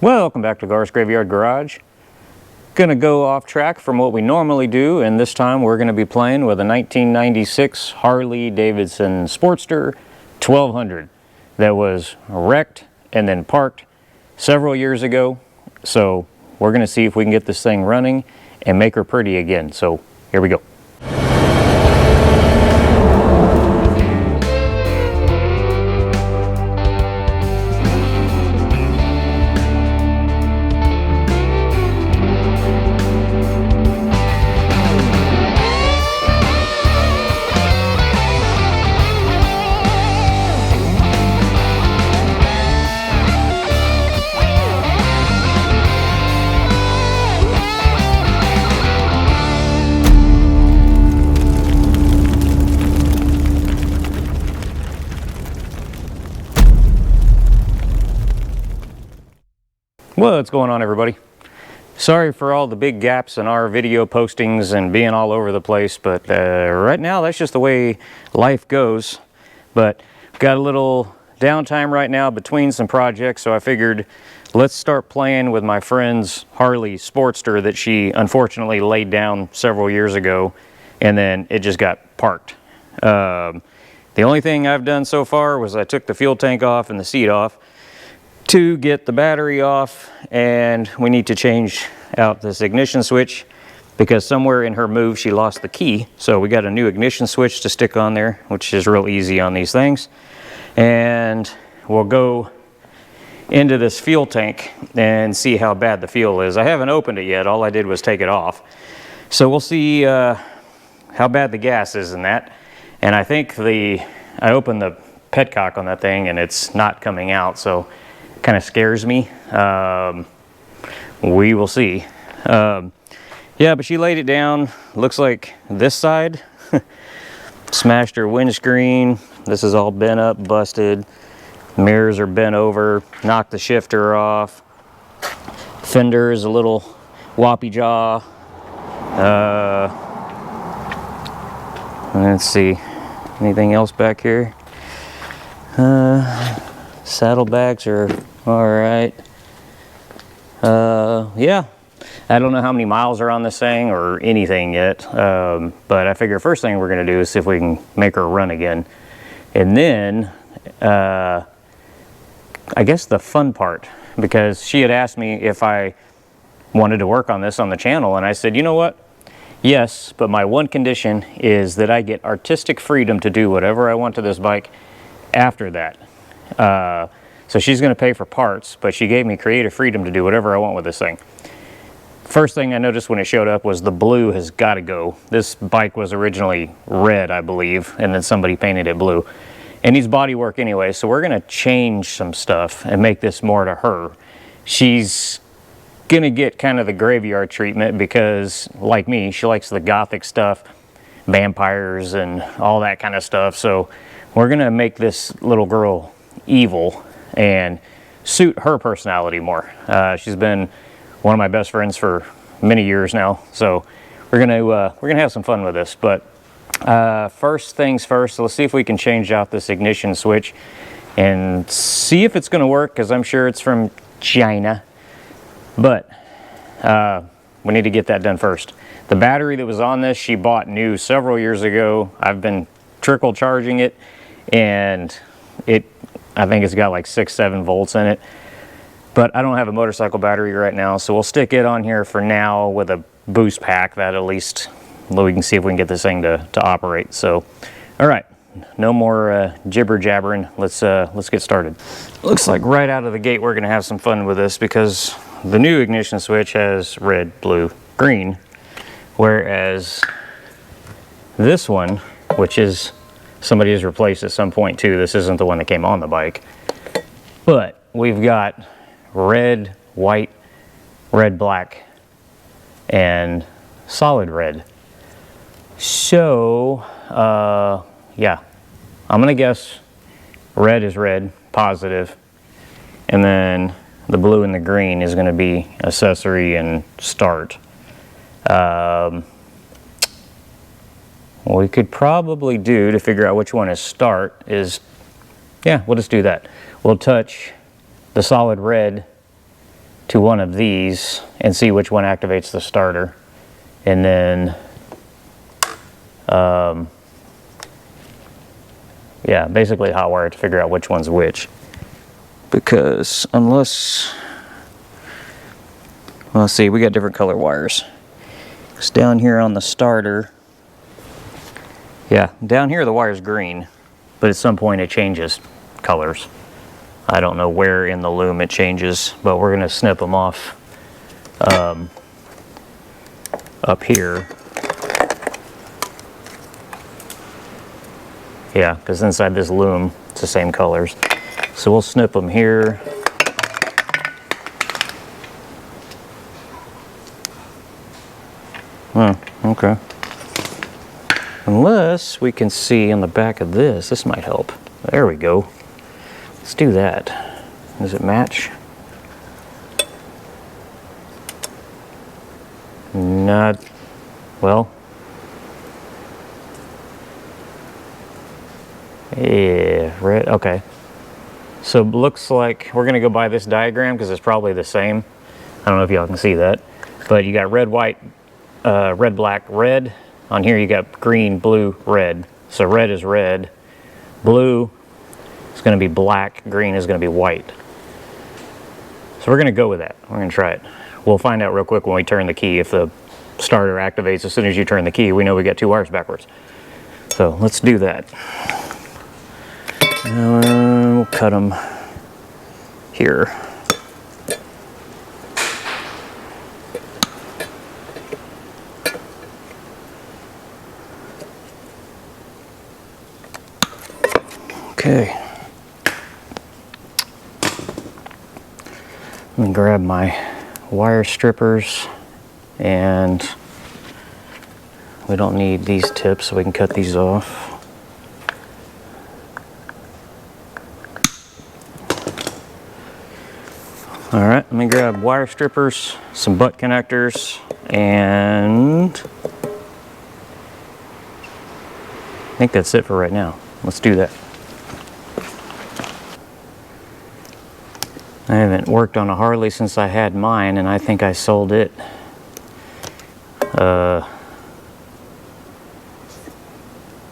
Welcome back to Garth's Graveyard Garage. Gonna go off track from what we normally do, and this time we're gonna be playing with a 1996 Harley Davidson Sportster 1200 that was wrecked and then parked several years ago. So we're gonna see if we can get this thing running and make her pretty again. So here we go. What's going on, everybody? Sorry for all the big gaps in our video postings and being all over the place, but right now that's just the way life goes. But got a little downtime right now between some projects, so I figured let's start playing with my friend's Harley Sportster that she unfortunately laid down several years ago, and then it just got parked. The only thing I've done so far was I took the fuel tank off and the seat off to get the battery off, and we need to change out this ignition switch because somewhere in her move she lost the key. So we got a new ignition switch to stick on there, which is real easy on these things. And we'll go into this fuel tank and see how bad the fuel is. I haven't opened it yet, all I did was take it off. So we'll see how bad the gas is in that. And I think I opened the petcock on that thing and it's not coming out, so kind of scares me. We will see. Yeah, but she laid it down. Looks like this side smashed her windscreen. This is all bent up, busted. Mirrors are bent over, knocked the shifter off. Fender is a little whoppy jaw. Let's see, anything else back here? Saddlebags are all right. Yeah, I don't know how many miles are on this thing or anything yet, but I figure first thing we're gonna do is see if we can make her run again. And then, I guess the fun part, because she had asked me if I wanted to work on this on the channel, and I said, you know what? Yes, but my one condition is that I get artistic freedom to do whatever I want to this bike after that. So she's going to pay for parts, but she gave me creative freedom to do whatever I want with this thing. First thing I noticed when it showed up was the blue has got to go. This bike was originally red, I believe, and then somebody painted it blue. It needs body work anyway, so we're going to change some stuff and make this more to her. She's going to get kind of the graveyard treatment because, like me, she likes the gothic stuff, vampires and all that kind of stuff. So we're going to make this little girl evil and suit her personality more. She's been one of my best friends for many years now, so we're gonna have some fun with this. But first things first, let's see if we can change out this ignition switch and see if it's gonna work, because I'm sure it's from China. But we need to get that done first. The battery that was on this she bought new several years ago. I've been trickle charging it, and I think it's got like 6-7 volts in it, but I don't have a motorcycle battery right now, so we'll stick it on here for now with a boost pack that at least we can see if we can get this thing to operate. So, all right, no more jibber jabbering. Let's get started. Looks like right out of the gate we're gonna have some fun with this because the new ignition switch has red, blue, green, whereas this one, which is somebody has replaced at some point too. This isn't the one that came on the bike. But we've got red, white, red, black, and solid red. So, yeah, I'm gonna guess red is red, positive, and then the blue and the green is gonna be accessory and start. What we could probably do to figure out which one is start is, yeah, we'll just do that. We'll touch the solid red to one of these and see which one activates the starter. And then, yeah, basically hot wire to figure out which one's which. Because unless, well, let's see, we got different color wires. It's down here on the starter. Yeah, down here the wire's green, but at some point it changes colors. I don't know where in the loom it changes, but we're gonna snip them off up here. Yeah, because inside this loom, it's the same colors. So we'll snip them here. Okay. Unless we can see on the back of this might help. There we go. Let's do that. Does it match? Not, well. Yeah, red, okay. So it looks like we're gonna go by this diagram because it's probably the same. I don't know if y'all can see that, but you got red, white, red, black, red. On here you got green, blue, red. So red is red, blue is gonna be black, green is gonna be white. So we're gonna go with that. We're gonna try it. We'll find out real quick when we turn the key if the starter activates as soon as you turn the key. We know we got two wires backwards. So let's do that. We'll cut them here. Okay. Let me grab my wire strippers, and we don't need these tips, so we can cut these off. All right, let me grab wire strippers, some butt connectors, and I think that's it for right now. Let's do that. I haven't worked on a Harley since I had mine, and I think I sold it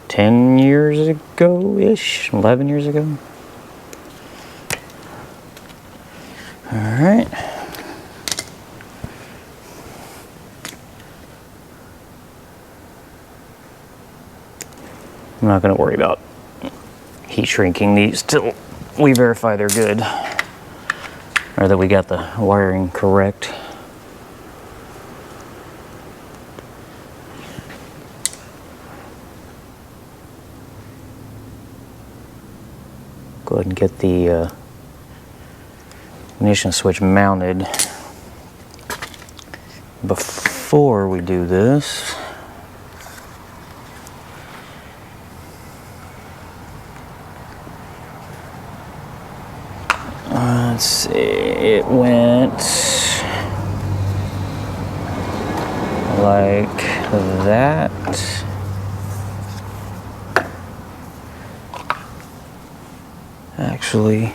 10 years ago-ish, 11 years ago. All right. I'm not going to worry about heat shrinking these till we verify they're good, or that we got the wiring correct. Go ahead and get the ignition switch mounted. Before we do this, let's see, it went like that. Actually,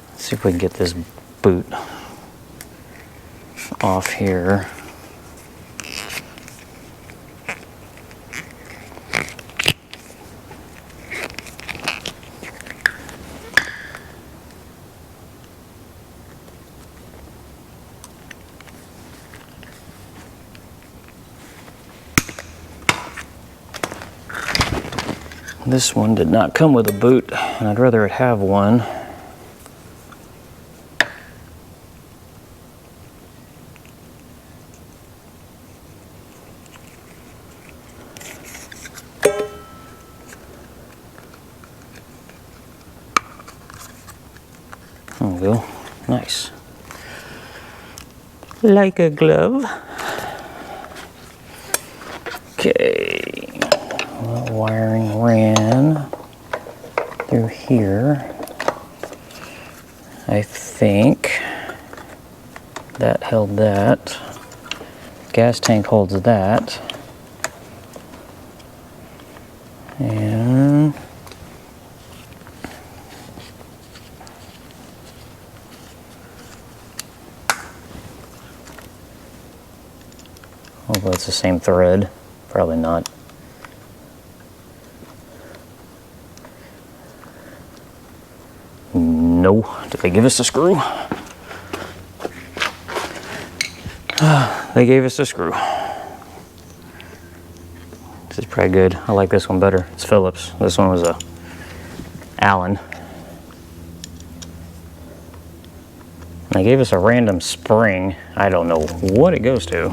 let's see if we can get this boot off here. This one did not come with a boot, and I'd rather it have one. There we go. Nice. Like a glove. Okay. Well, wiring ran through here. I think that held that. Gas tank holds that. And hopefully it's the same thread. Probably not. No. Did they give us a screw? They gave us a screw. This is pretty good. I like this one better. It's Phillips. This one was a Allen. They gave us a random spring. I don't know what it goes to,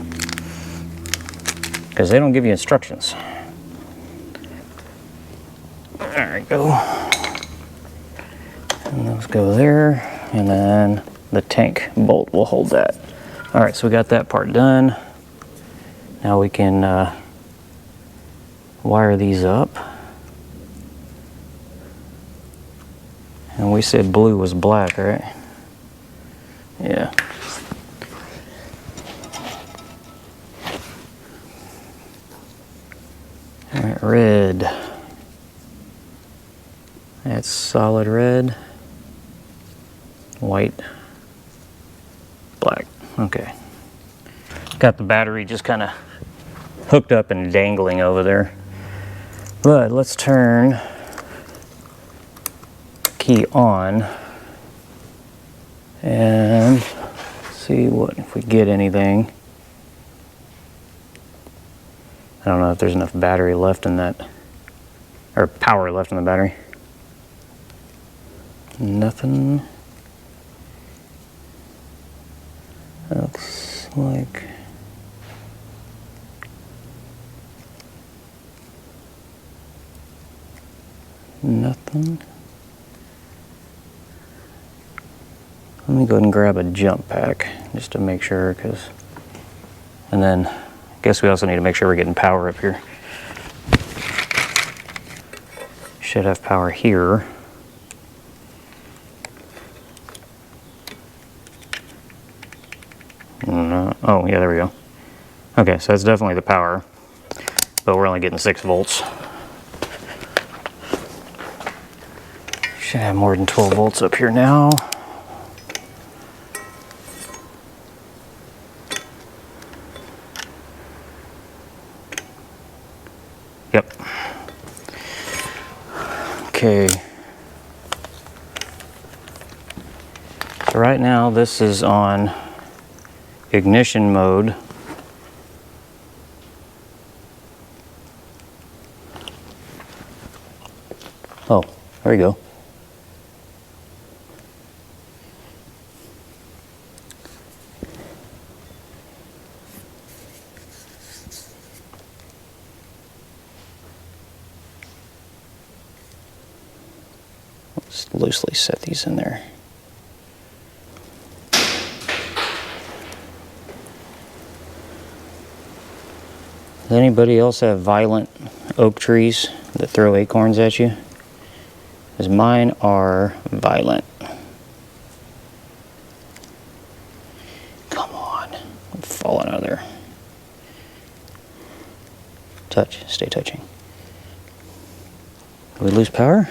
because they don't give you instructions. There we go. And those go there, and then the tank bolt will hold that. All right, so we got that part done. Now we can wire these up. And we said blue was black, right? Yeah. All right, red. That's solid red. White. Black. Okay. Got the battery just kind of hooked up and dangling over there. But let's turn the key on and see what if we get anything. I don't know if there's enough battery left in that, or power left in the battery. Nothing. Looks like nothing. Let me go ahead and grab a jump pack just to make sure, and then I guess we also need to make sure we're getting power up here. Should have power here. Oh yeah, there we go. Okay, so that's definitely the power, but we're only getting 6 volts. Should have more than 12 volts up here now. Yep. Okay. So right now this is on ignition mode. Oh, there we go. Let's loosely set these in there. Does anybody else have violent oak trees that throw acorns at you? Because mine are violent. Come on, I'm falling out of there. Touch, stay touching. Did we lose power?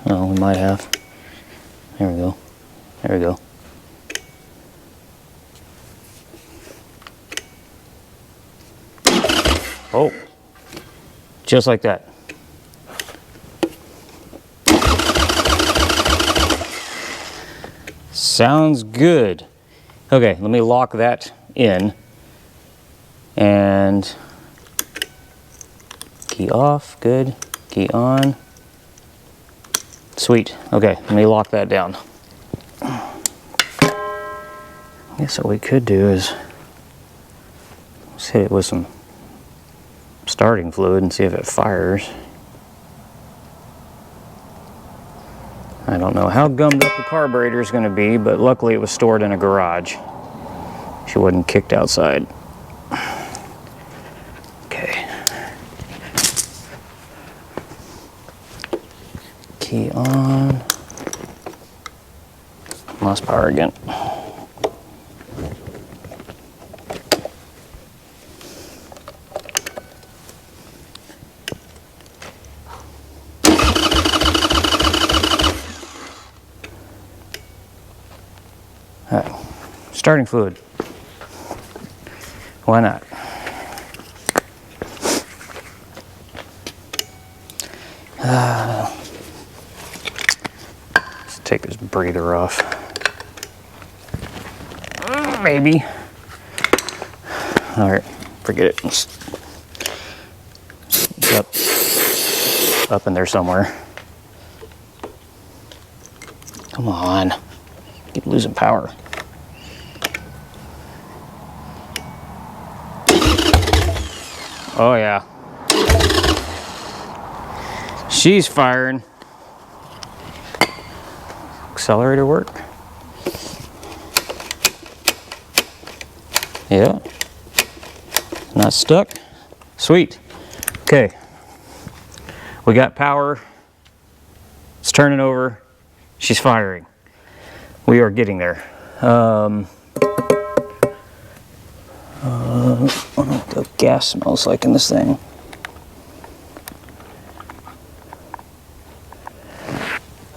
Oh, we might have. There we go. There we go. Oh, just like that. Sounds good. Okay, let me lock that in. And key off, good. Key on. Sweet. Okay, let me lock that down. I guess what we could do is let's hit it with some starting fluid and see if it fires. I don't know how gummed up the carburetor is going to be, but luckily it was stored in a garage. She wasn't kicked outside. Okay. Key on. Lost power again. Starting fluid. Why not? Let's take this breather off. Maybe. All right, forget it. It's up in there somewhere. Come on, keep losing power. Oh yeah. She's firing. Accelerator work? Yeah. Not stuck? Sweet. Okay. We got power. It's turning over. She's firing. We are getting there. I don't know what the gas smells like in this thing.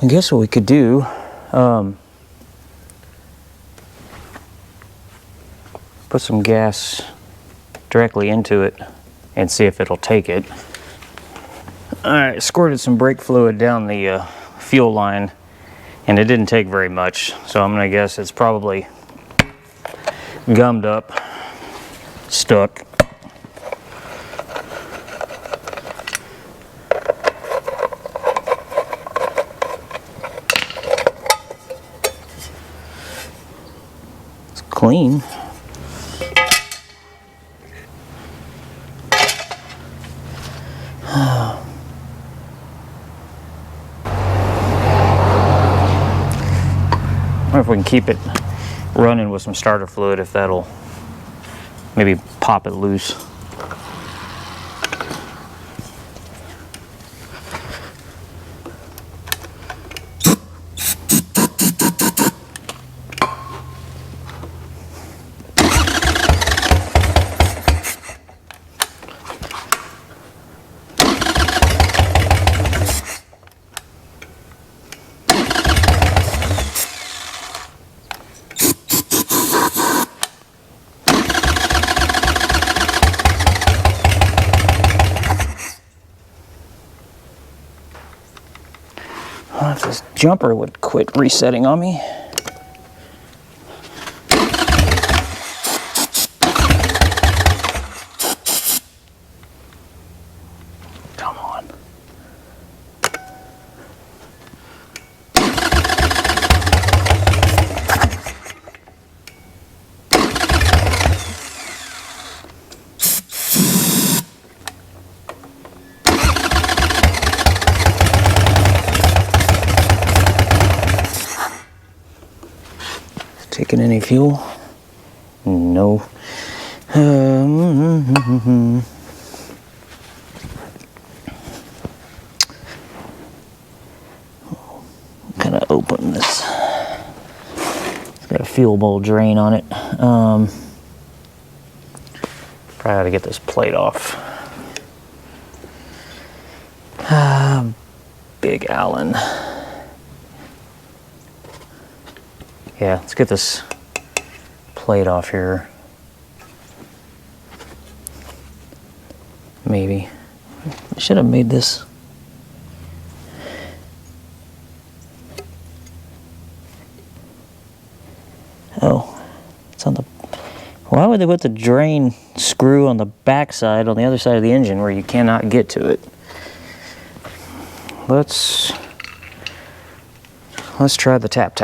I guess what we could do, put some gas directly into it and see if it'll take it. Alright, squirted some brake fluid down the fuel line and it didn't take very much, so I'm gonna guess it's probably gummed up, stuck. It's clean. I wonder if we can keep it running with some starter fluid, if that'll maybe pop it loose. I wonder if this jumper would quit resetting on me. Come on. Taking any fuel? No. Kind of open this. It's got a fuel bowl drain on it. Probably ought to get this plate off. Big Allen. Yeah, let's get this plate off here. Maybe. I should have made this. Oh, it's on the... Why would they put the drain screw on the back side, on the other side of the engine, where you cannot get to it? Let's try the tap.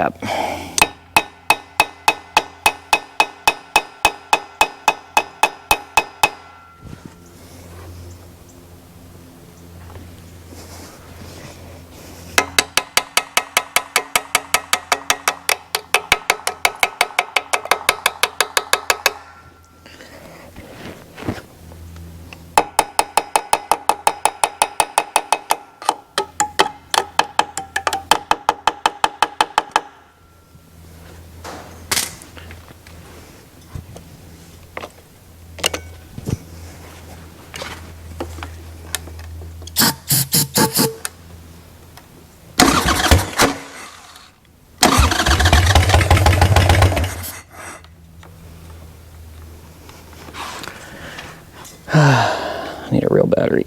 need a real battery.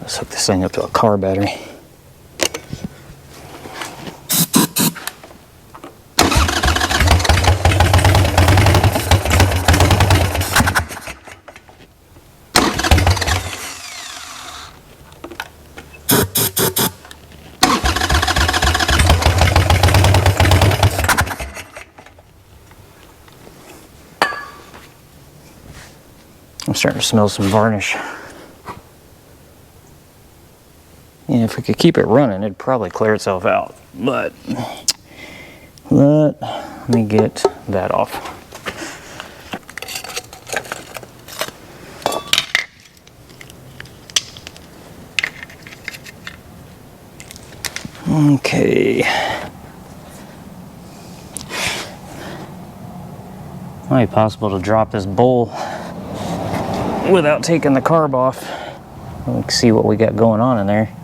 Let's hook this thing up to a car battery. I'm starting to smell some varnish. Yeah, if we could keep it running, it'd probably clear itself out. But let me get that off. Okay. Might be possible to drop this bowl without taking the carb off. We can see what we got going on in there.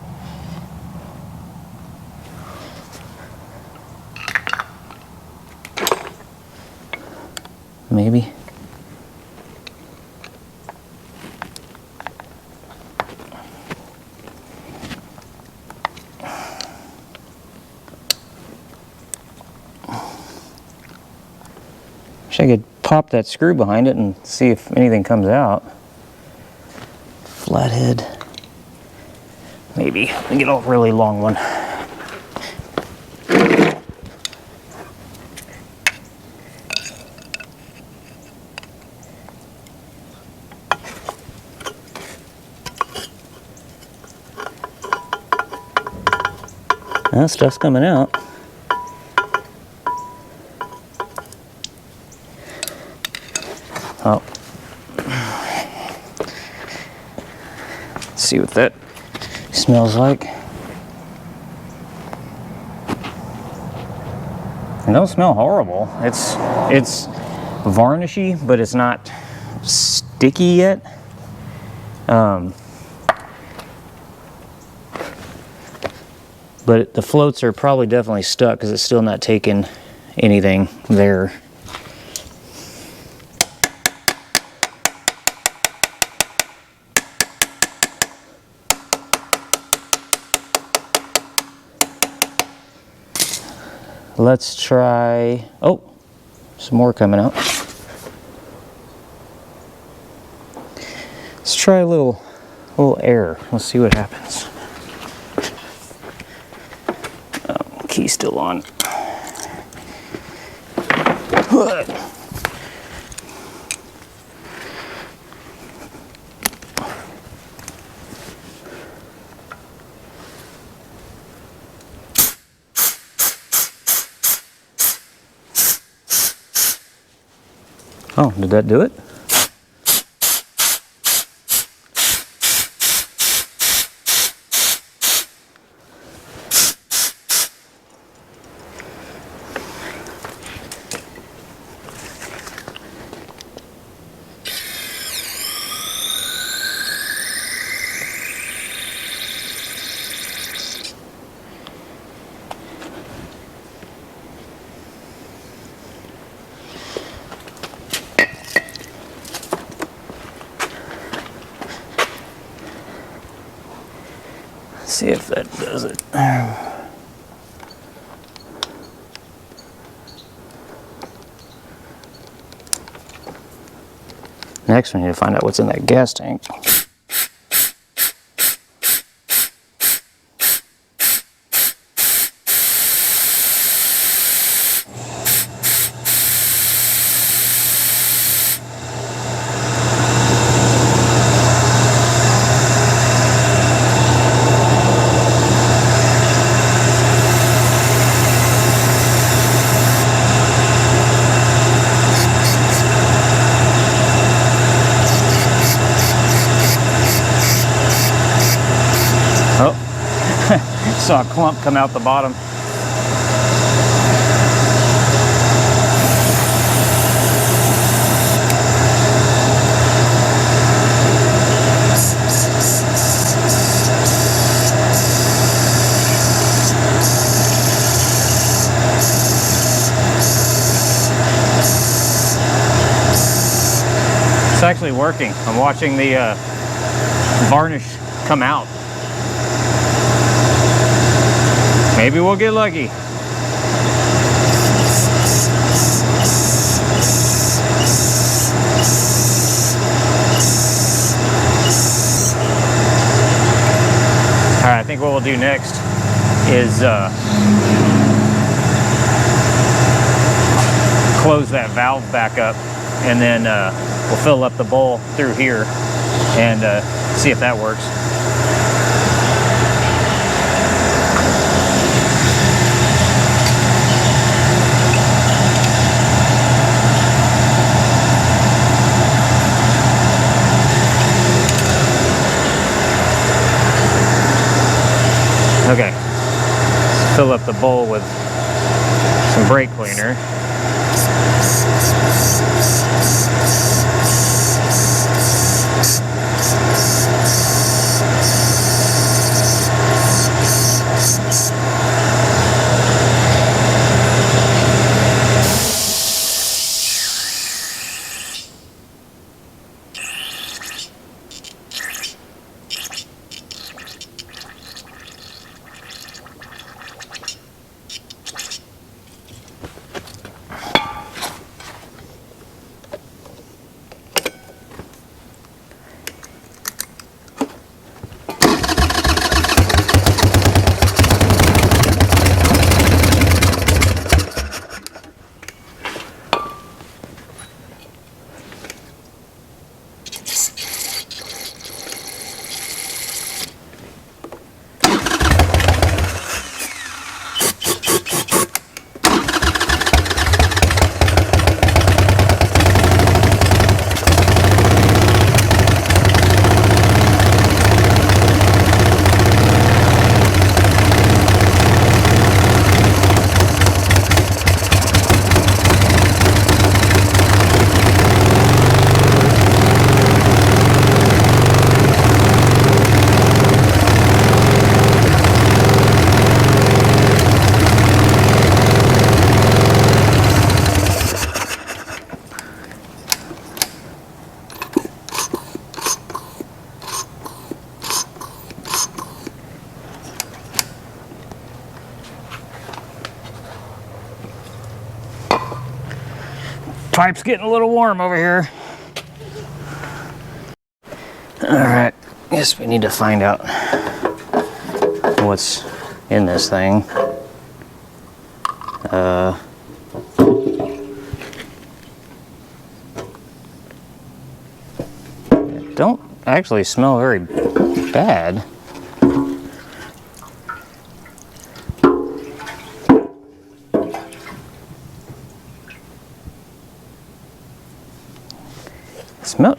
Maybe. Wish I could pop that screw behind it and see if anything comes out. Flathead. Maybe. Let me get a really long one. That stuff's coming out. Oh. Let's see what that smells like. It don't smell horrible. It's varnishy, but it's not sticky yet. But the floats are probably definitely stuck because it's still not taking anything there. Let's try, oh, some more coming out. Let's try a little air. Let's see what happens. Oh, key's still on. Oh, did that do it? See if that does it. Next, we need to find out what's in that gas tank. Saw a clump come out the bottom. actually working. I'm watching the varnish come out. Maybe we'll get lucky. Alright, I think what we'll do next is close that valve back up, and then we'll fill up the bowl through here and see if that works. Okay, let's fill up the bowl with some brake cleaner. Pipe's getting a little warm over here. Alright, guess we need to find out what's in this thing. It don't actually smell very bad. Smell,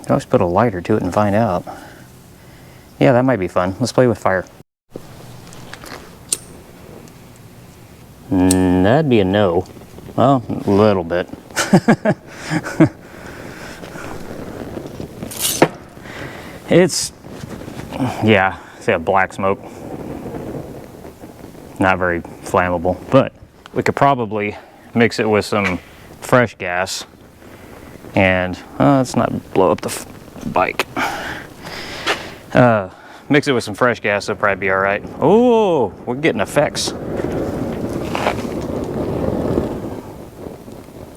always put a lighter to it and find out. Yeah, that might be fun. Let's play with fire. That'd be a no. Well, a little bit. It's, yeah, see a black smoke. Not very flammable, but we could probably mix it with some fresh gas and let's not blow up the bike. Mix it with some fresh gas, it'll probably be all right. Oh, we're getting effects.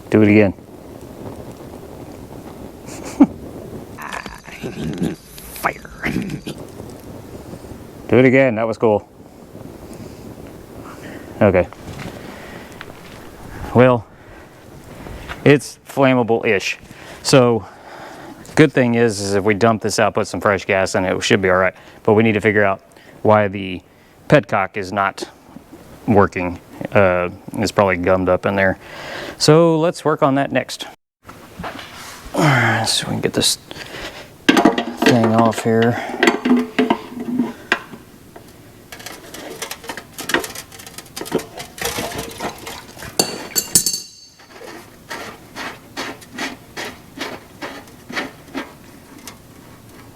Do it again. Fire. Do it again, that was cool. Okay. Well, it's flammable-ish. So, good thing is if we dump this out, put some fresh gas in it, it should be all right. But we need to figure out why the petcock is not working. It's probably gummed up in there. So let's work on that next. All right, so we can get this thing off here.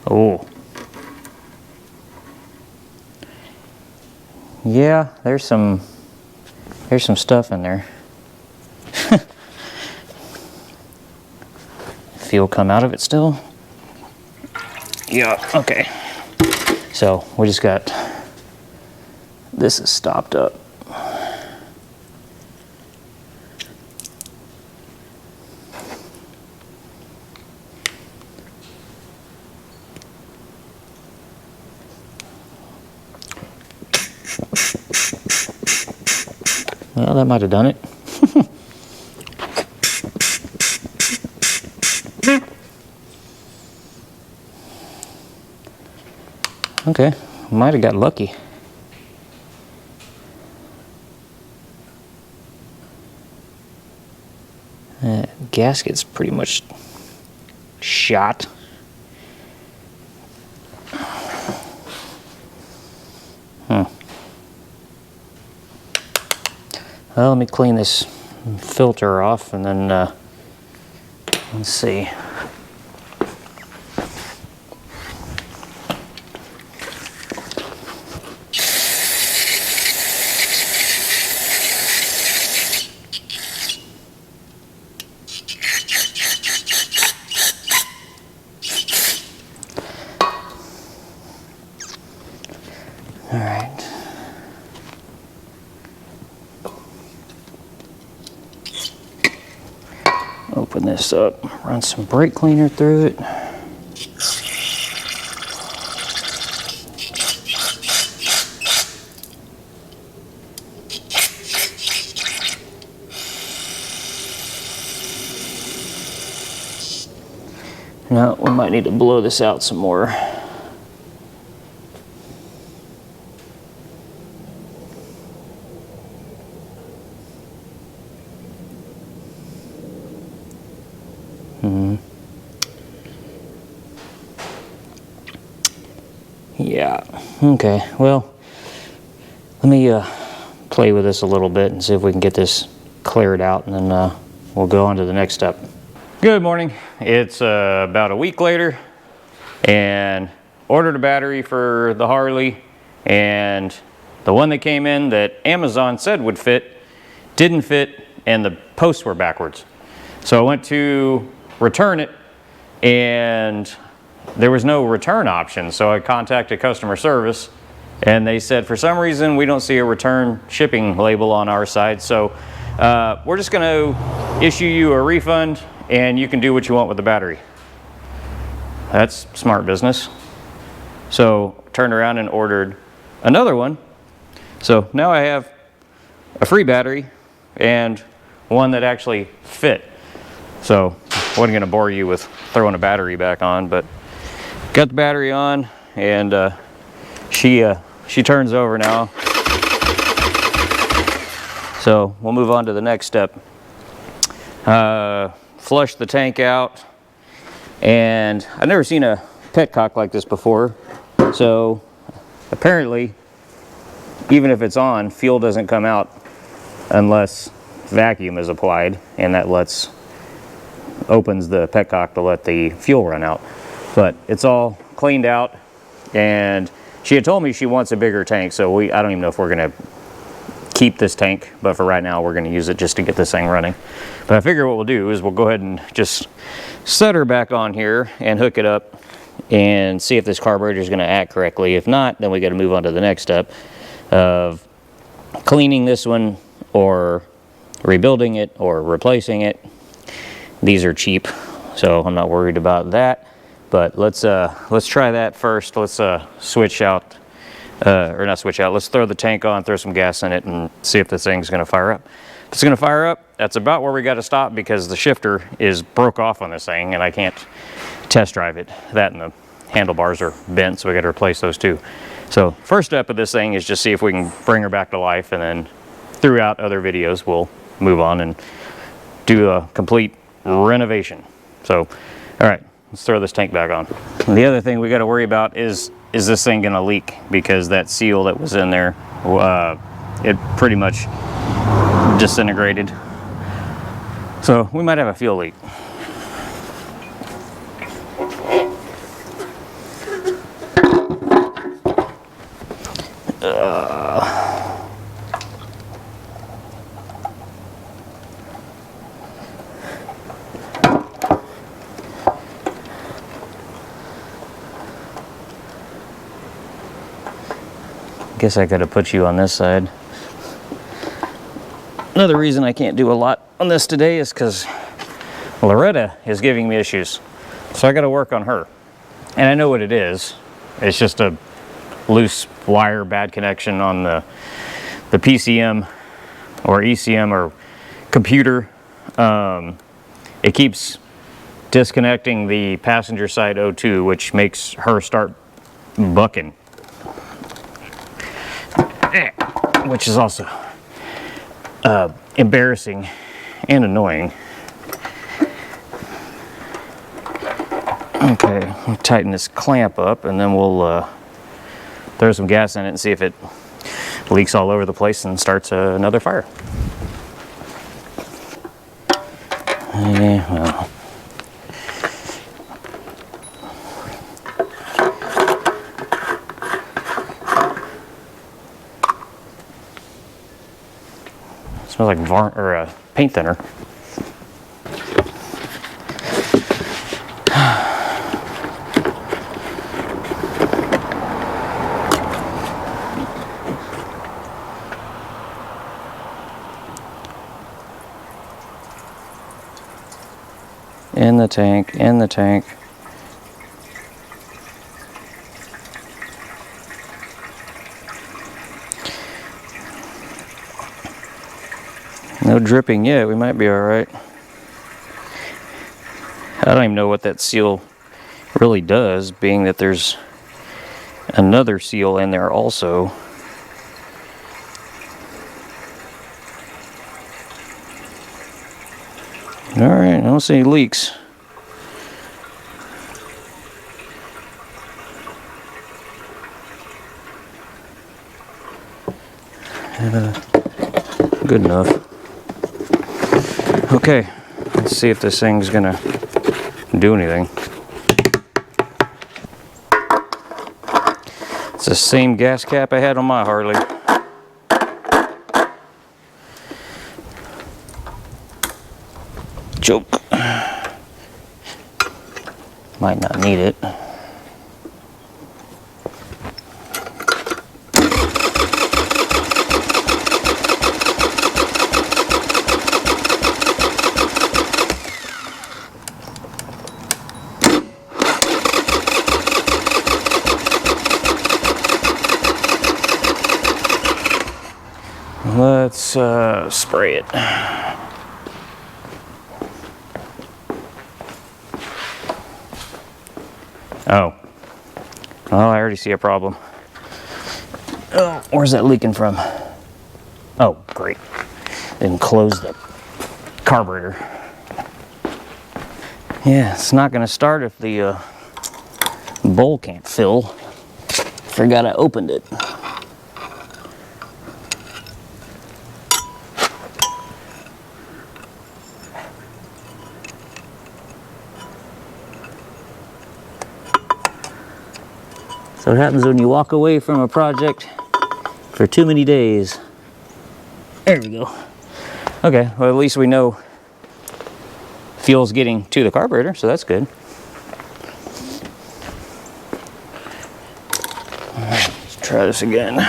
Oh. Yeah, there's some stuff in there. fuel come out of it still. Yeah, okay. So we just got, this is stopped up. Well, that might have done it. Okay, might have got lucky. Gasket's pretty much shot. Well, let me clean this filter off and then let's see. All right. Open this up, run some brake cleaner through it. Now we might need to blow this out some more. Yeah, okay, well, let me play with this a little bit and see if we can get this cleared out, and then we'll go on to the next step. Good morning. It's about a week later, and ordered a battery for the Harley, and the one that came in that Amazon said would fit didn't fit, and the posts were backwards. So I went to return it, and there was no return option. So I contacted customer service, and they said for some reason we don't see a return shipping label on our side. So we're just going to issue you a refund, and you can do what you want with the battery. That's smart business. So turned around and ordered another one. So now I have a free battery and one that actually fit. So I wasn't going to bore you with throwing a battery back on, but got the battery on, and she turns over now. So we'll move on to the next step. Flush the tank out, and I've never seen a petcock like this before. So apparently, even if it's on, fuel doesn't come out unless vacuum is applied, and that opens the petcock to let the fuel run out. But it's all cleaned out, and she had told me she wants a bigger tank, so I don't even know if we're gonna keep this tank, but for right now we're gonna use it just to get this thing running. But I figure what we'll do is we'll go ahead and just set her back on here and hook it up and see if this carburetor is gonna act correctly. If not, then we gotta move on to the next step of cleaning this one or rebuilding it or replacing it. These are cheap, so I'm not worried about that. But let's try that first. Let's switch out, or not switch out, let's throw the tank on, throw some gas in it, and see if this thing's gonna fire up. If it's gonna fire up, that's about where we gotta stop, because the shifter is broke off on this thing and I can't test drive it. That and the handlebars are bent, so we gotta replace those too. So first step of this thing is just see if we can bring her back to life, and then throughout other videos we'll move on and do a complete renovation. So, all right, let's throw this tank back on. And the other thing we got to worry about is this thing gonna leak, because that seal that was in there, it pretty much disintegrated. So we might have a fuel leak. Guess I could have put you on this side. Another reason I can't do a lot on this today is because Loretta is giving me issues. So I got to work on her. And I know what it is. It's just a loose wire, bad connection on the PCM or ECM or computer. It keeps disconnecting the passenger side O2, which makes her start bucking. Which is also embarrassing and annoying. Okay, we'll tighten this clamp up and then we'll throw some gas in it and see if it leaks all over the place and starts another fire. Yeah, well. Smells like paint thinner. In the tank, in the tank. No dripping yet, we might be all right. I don't even know what that seal really does, being that there's another seal in there also. All right, I don't see any leaks. Good enough. Okay, let's see if this thing's gonna do anything. It's the same gas cap I had on my Harley. Choke. Might not need it. Let's spray it. Oh. Oh, I already see a problem. Oh, where's that leaking from? Oh, great. Didn't close the carburetor. Yeah, it's not going to start if the bowl can't fill. Forgot I opened it. So what happens when you walk away from a project for too many days. There we go. Okay, well at least we know fuel's getting to the carburetor, so that's good. All right, let's try this again.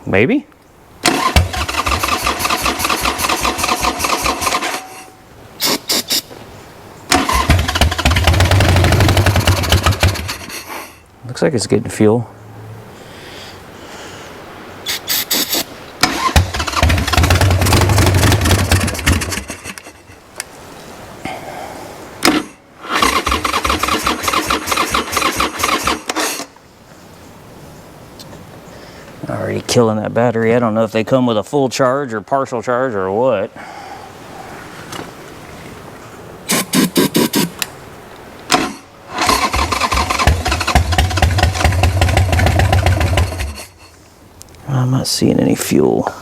Maybe? Looks like it's getting fuel. Already killing that battery. I don't know if they come with a full charge or partial charge or what. I'm not seeing any fuel.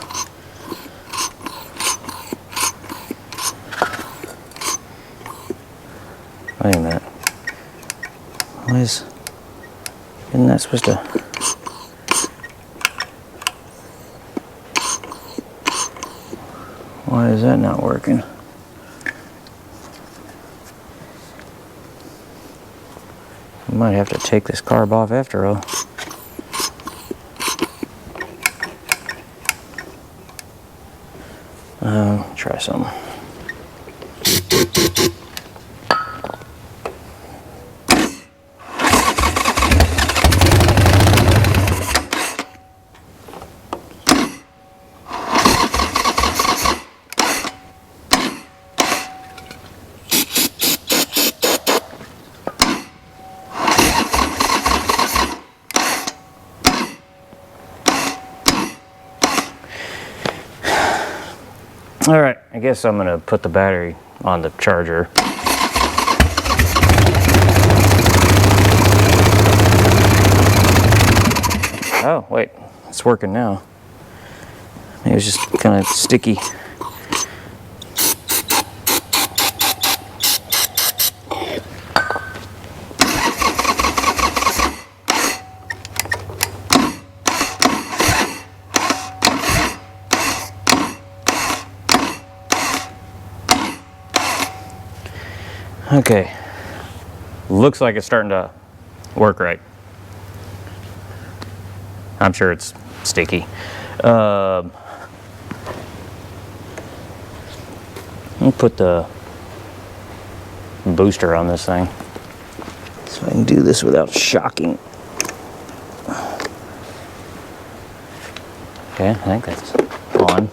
Wait a minute. Why is... Isn't that supposed to... Why is that not working? I might have to take this carb off after all. Try some. All right, I guess I'm gonna put the battery on the charger. Oh, wait, it's working now. It was just kind of sticky. Okay, looks like it's starting to work right. I'm sure it's sticky. I'll put the booster on this thing so I can do this without shocking. Okay, I think that's on.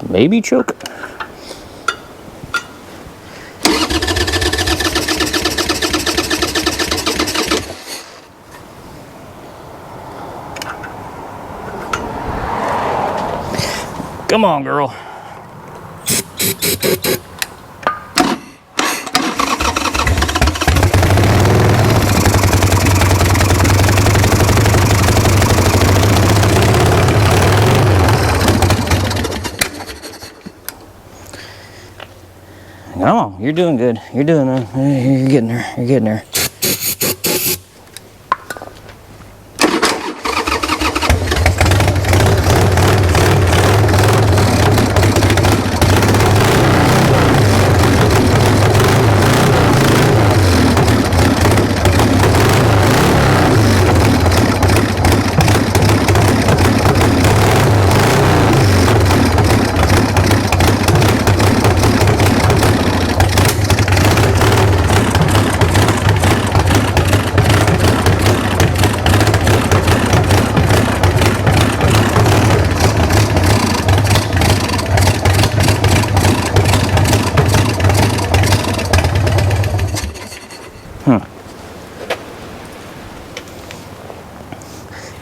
Maybe choke. Come on, girl. Come on, you're doing good. You're doing it. You're getting there. You're getting there.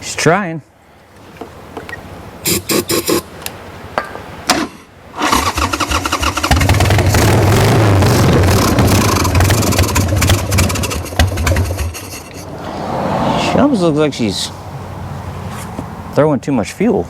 She's trying. She almost looks like she's throwing too much fuel.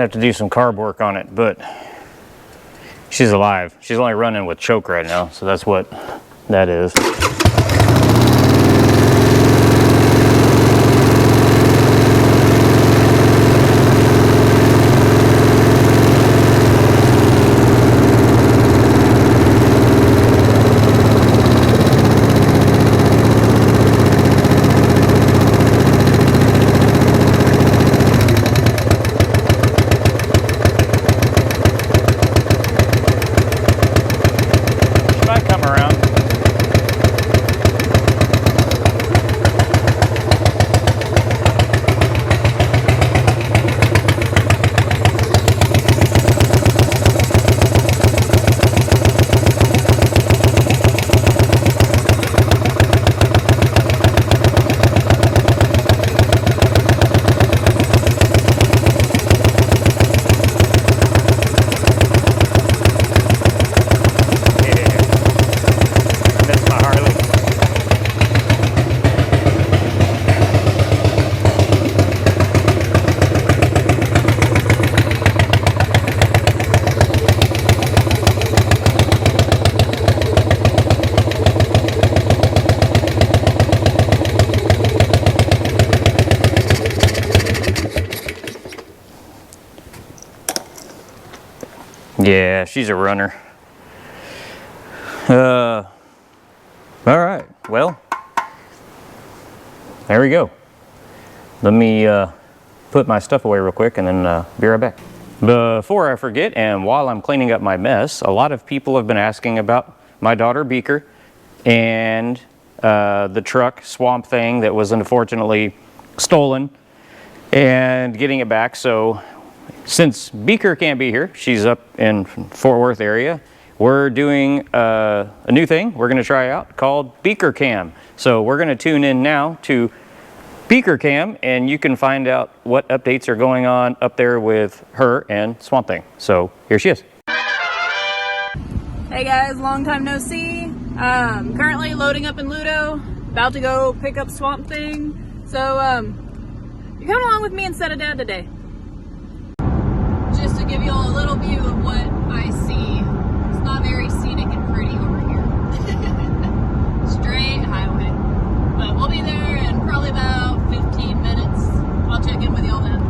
have to do some carb work on it, but she's alive. She's only running with choke right now, so that's what that is. Yeah, she's a runner. All right, well, there we go. Let me put my stuff away real quick and then be right back. Before I forget, and while I'm cleaning up my mess, a lot of people have been asking about my daughter Beaker and the truck Swamp Thing that was unfortunately stolen and getting it back. So since Beaker can't be here, she's up in Fort Worth area, we're doing a new thing we're going to try out called Beaker Cam. So we're going to tune in now to Beaker Cam, and you can find out what updates are going on up there with her and Swamp Thing. So here she is. Hey guys, long time no see. Currently loading up in Ludo, about to go pick up Swamp Thing. So you're coming along with me instead of Dad today. Just to give you all a little view of what I see. It's not very scenic and pretty over here. Straight highway. But we'll be there in probably about 15 minutes. I'll check in with y'all then.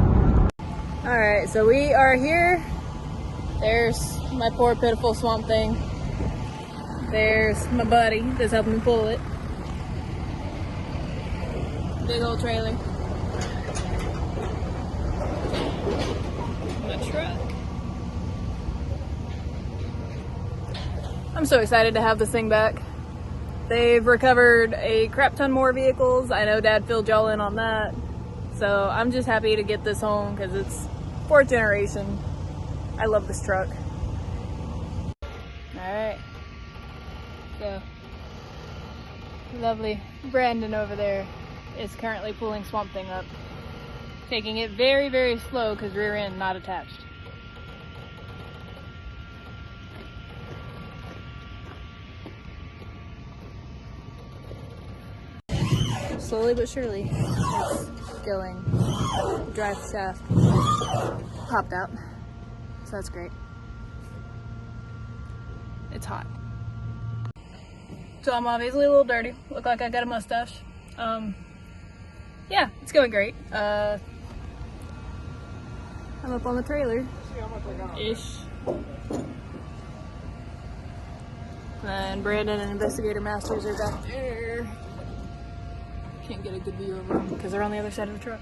Alright, so we are here. There's my poor pitiful Swamp Thing. There's my buddy that's helping me pull it. Big old trailer. The truck. I'm so excited to have this thing back. They've recovered a crap ton more vehicles. I know Dad filled y'all in on that. So I'm just happy to get this home because it's 4th generation. I love this truck. Alright. So, lovely Brandon over there is currently pulling Swamp Thing up. Taking it very, very slow because rear end not attached. Slowly but surely, it's going. The drive shaft popped out, so that's great. It's hot. So I'm obviously a little dirty. Look like I got a mustache. Yeah, it's going great. I'm up on the trailer. Ish. And Brandon and Investigator Masters are back there. Can't get a good view of them because they're on the other side of the truck.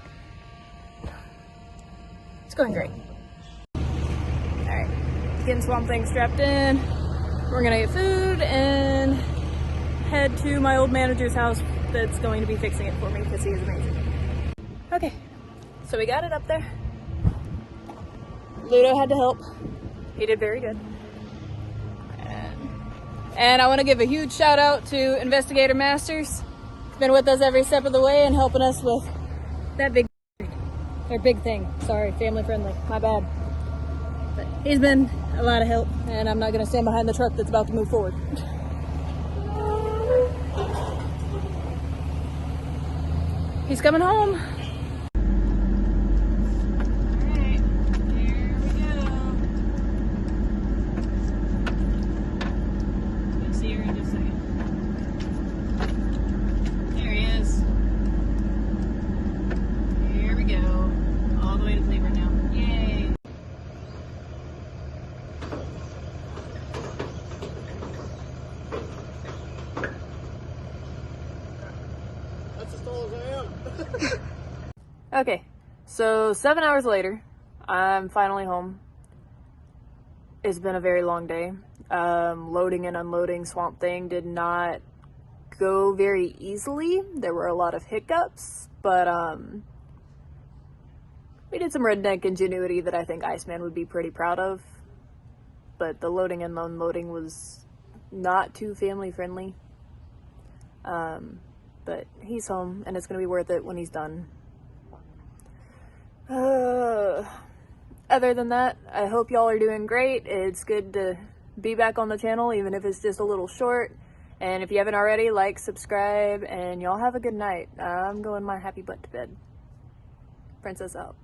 It's going great. Alright, getting Swamp Thing strapped in. We're gonna get food and head to my old manager's house that's going to be fixing it for me because he is amazing. Okay, so we got it up there. Ludo had to help. He did very good. And I want to give a huge shout out to Investigator Masters. He's been with us every step of the way and helping us with that big thing. Sorry, family friendly. My bad. But he's been a lot of help, and I'm not going to stand behind the truck that's about to move forward. He's coming home. Alright, here Okay, so 7 hours later, I'm finally home. It's been a very long day. Loading and unloading Swamp Thing did not go very easily. There were a lot of hiccups, but we did some redneck ingenuity that I think Iceman would be pretty proud of. But the loading and unloading was not too family friendly. But he's home, and it's going to be worth it when he's done. Other than that, I hope y'all are doing great. It's good to be back on the channel, even if it's just a little short. And if you haven't already, like, subscribe, and y'all have a good night. I'm going my happy butt to bed. Princess out.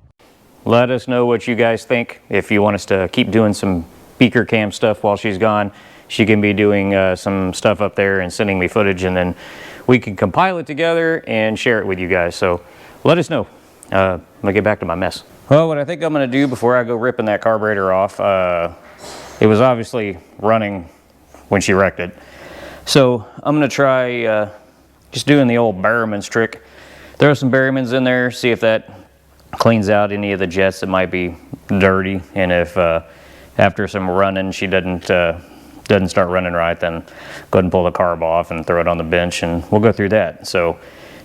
Let us know what you guys think. If you want us to keep doing some Beaker cam stuff while she's gone, she can be doing some stuff up there and sending me footage, and then we can compile it together and share it with you guys. So let us know. I'm gonna get back to my mess. Well, what I think I'm gonna do before I go ripping that carburetor off, it was obviously running when she wrecked it. So I'm gonna try just doing the old Barrowman's trick. Throw some Barrowman's in there, see if that cleans out any of the jets that might be dirty, and if after some running she doesn't start running right, then go ahead and pull the carb off and throw it on the bench, and we'll go through that. So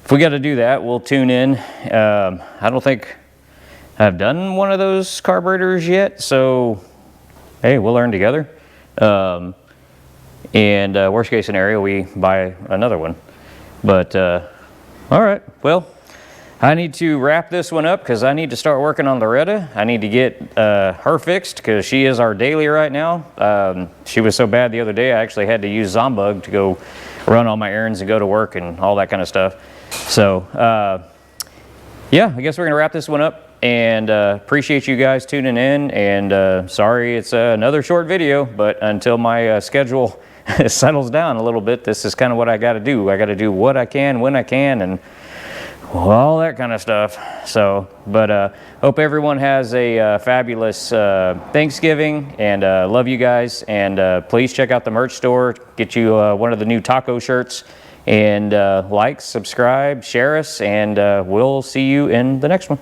if we got to do that, we'll tune in. I don't think I've done one of those carburetors yet, so hey, we'll learn together. And worst case scenario, we buy another one. But all right, well, I need to wrap this one up because I need to start working on Loretta. I need to get her fixed because she is our daily right now. She was so bad the other day, I actually had to use Zombug to go run all my errands and go to work and all that kind of stuff. So yeah, I guess we're gonna wrap this one up, and appreciate you guys tuning in, and sorry it's another short video, but until my schedule settles down a little bit, this is kind of what I got to do. I got to do what I can when I can, and all that kind of stuff. So, but hope everyone has a fabulous Thanksgiving, and love you guys, and please check out the merch store, get you one of the new taco shirts, and like, subscribe, share us, and we'll see you in the next one.